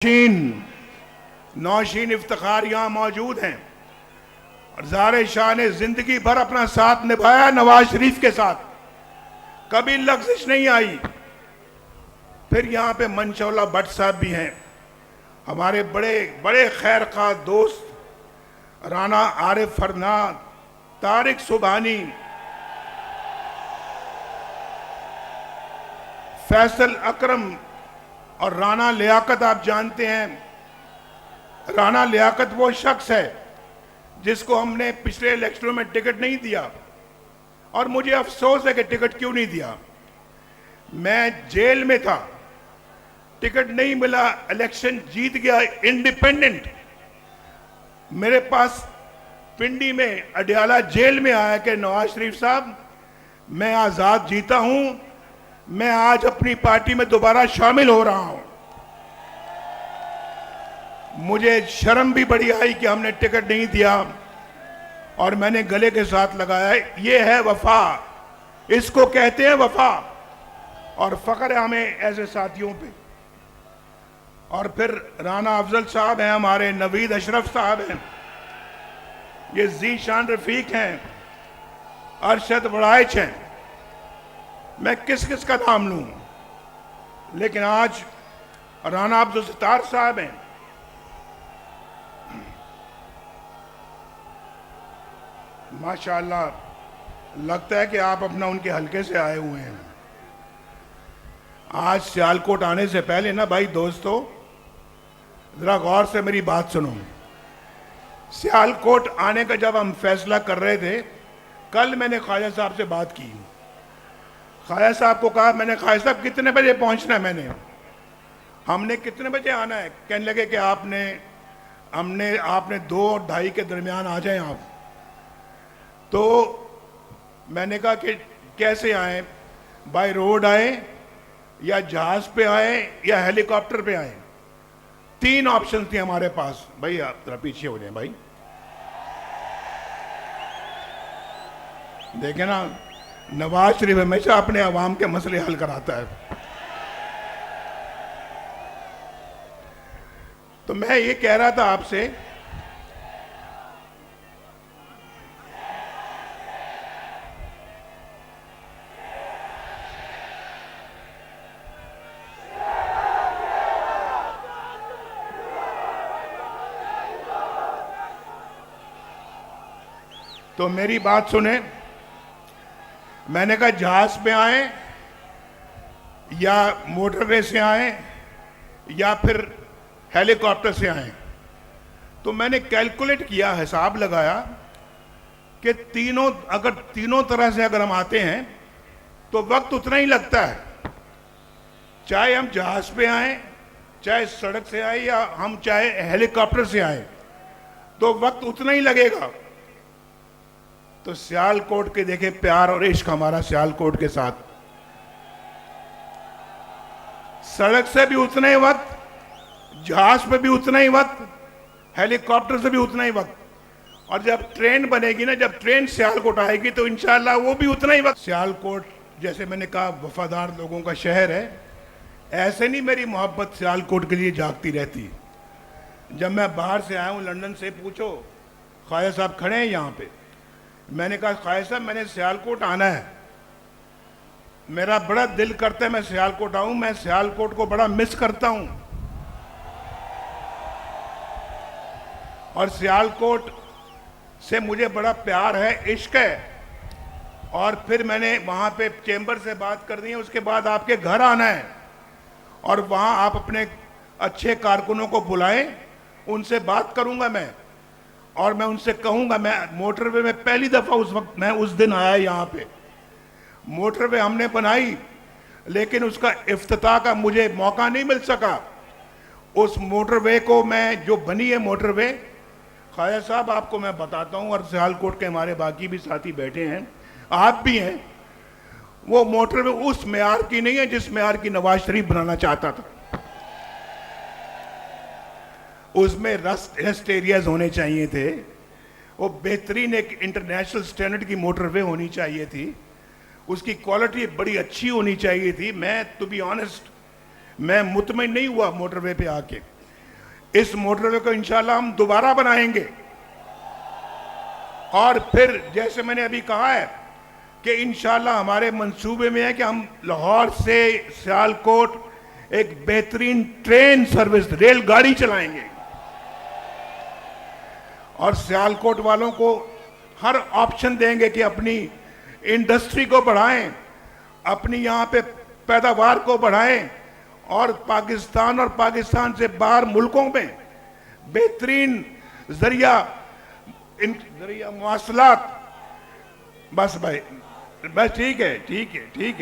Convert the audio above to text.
नौशीन नौशीन इफ्तिखार यहाँ मौजूद हैं और ज़ारे शाह ने जिंदगी भर अपना साथ निभाया नवाज शरीफ के साथ, कभी लग़्ज़िश नहीं आई। फिर यहाँ पे मंशौला भट्ट साहब भी हैं, हमारे बड़े बड़े खैर खा दोस्त राना आरिफ फरनाद, तारिक सुबहानी, फैसल अकरम और राना लियाकत। आप जानते हैं राना लियाकत वो शख्स है जिसको हमने पिछले इलेक्शनों में टिकट नहीं दिया और मुझे अफसोस है कि टिकट क्यों नहीं दिया। मैं जेल में था, टिकट नहीं मिला, इलेक्शन जीत गया इंडिपेंडेंट। मेरे पास पिंडी में अडियाला जेल में आया कि नवाज शरीफ साहब मैं आज़ाद जीता हूं, मैं आज अपनी पार्टी में दोबारा शामिल हो रहा हूं। मुझे शर्म भी बड़ी आई कि हमने टिकट नहीं दिया और मैंने गले के साथ लगाया। ये है वफा, इसको कहते हैं वफा और फख्र है हमें ऐसे साथियों पे। और फिर राना अफजल साहब हैं, हमारे नवीद अशरफ साहब हैं, ये ज़ीशान रफीक हैं, अरशद वड़ाइच हैं, मैं किस किस का नाम लूं। लेकिन आज राना अब्दुल सत्तार साहब हैं, माशाअल्लाह लगता है कि आप अपना उनके हलके से आए हुए हैं। आज सियालकोट आने से पहले ना भाई दोस्तों, जरा गौर से मेरी बात सुनो। सियालकोट आने का जब हम फैसला कर रहे थे, कल मैंने ख्वाजा साहब से बात की। ख्वाजा साहब को कहा, मैंने ख्वाजा साहब कितने बजे पहुंचना है, हमने कितने बजे आना है। कहने लगे कि आपने 2 और 2:30 के दरमियान आ जाएं आप। तो मैंने कहा कि कैसे आए, बाय रोड आए या जहाज पे आए या हेलीकॉप्टर पे आए। 3 ऑप्शन थे हमारे पास। भाई आप जरा पीछे हो जाए भाई, देखे ना नवाज शरीफ हमेशा अपने अवाम के मसले हल कराता है। तो मैं ये कह रहा था आपसे, तो मेरी बात सुने। मैंने कहा जहाज पे आए या मोटरवे से आए या फिर हेलीकॉप्टर से आए। तो मैंने कैलकुलेट किया, हिसाब लगाया कि अगर तीनों तरह से अगर हम आते हैं तो वक्त उतना ही लगता है। चाहे हम जहाज पे आए, चाहे सड़क से आए या हम चाहे हेलीकॉप्टर से आए, तो वक्त उतना ही लगेगा। तो सियालकोट के देखे प्यार और इश्क हमारा सियालकोट के साथ। सड़क से भी उतना ही वक्त, जहाज पे भी उतना ही वक्त, हेलीकॉप्टर से भी उतना ही वक्त। और जब ट्रेन बनेगी ना, जब ट्रेन सियालकोट आएगी तो इंशाल्लाह वो भी उतना ही वक्त। सियालकोट जैसे मैंने कहा वफादार लोगों का शहर है, ऐसे नहीं मेरी मोहब्बत सियालकोट के लिए जागती रहती। जब मैं बाहर से आया हूँ लंदन से, पूछो ख्वाजा साहब खड़े हैं यहाँ पे, मैंने कहा ख्वाजा साहब मैंने सियालकोट आना है, मेरा बड़ा दिल करता है मैं सियालकोट आऊं, मैं सियालकोट को बड़ा मिस करता हूं। और सियालकोट से मुझे बड़ा प्यार है, इश्क है। और फिर मैंने वहां पे चेंबर से बात कर दी है, उसके बाद आपके घर आना है और वहां आप अपने अच्छे कारकुनों को बुलाएं, उनसे बात करूंगा मैं और मैं उनसे कहूंगा। मैं मोटरवे में पहली दफा मैं उस दिन आया यहाँ पे। मोटरवे हमने बनाई लेकिन उसका इफ्तिताह का मुझे मौका नहीं मिल सका। उस मोटरवे को मैं, जो बनी है मोटरवे, ख्वाजा साहब आपको मैं बताता हूँ, और सियालकोट के हमारे बाकी भी साथी बैठे हैं, आप भी हैं, वो मोटरवे उस मेयार की नहीं है जिस मेयार की नवाज शरीफ बनाना चाहता था। उसमें रेस्ट एरियाज होने चाहिए थे, वो बेहतरीन एक इंटरनेशनल स्टैंडर्ड की मोटरवे होनी चाहिए थी, उसकी क्वालिटी बड़ी अच्छी होनी चाहिए थी। मैं टू बी ऑनेस्ट मैं मुतमईन नहीं हुआ मोटरवे पे आके, इस मोटरवे को इंशाल्लाह हम दोबारा बनाएंगे। और फिर जैसे मैंने अभी कहा है कि इंशाल्लाह हमारे मंसूबे में है कि हम लाहौर से सियालकोट एक बेहतरीन ट्रेन सर्विस, रेलगाड़ी चलाएंगे और सियालकोट वालों को हर ऑप्शन देंगे कि अपनी इंडस्ट्री को बढ़ाएं, अपनी यहाँ पे पैदावार को बढ़ाएं और पाकिस्तान और पाकिस्तान से बाहर मुल्कों में बेहतरीन जरिया मवासलात। बस भाई, बस ठीक है, ठीक है, ठीक है।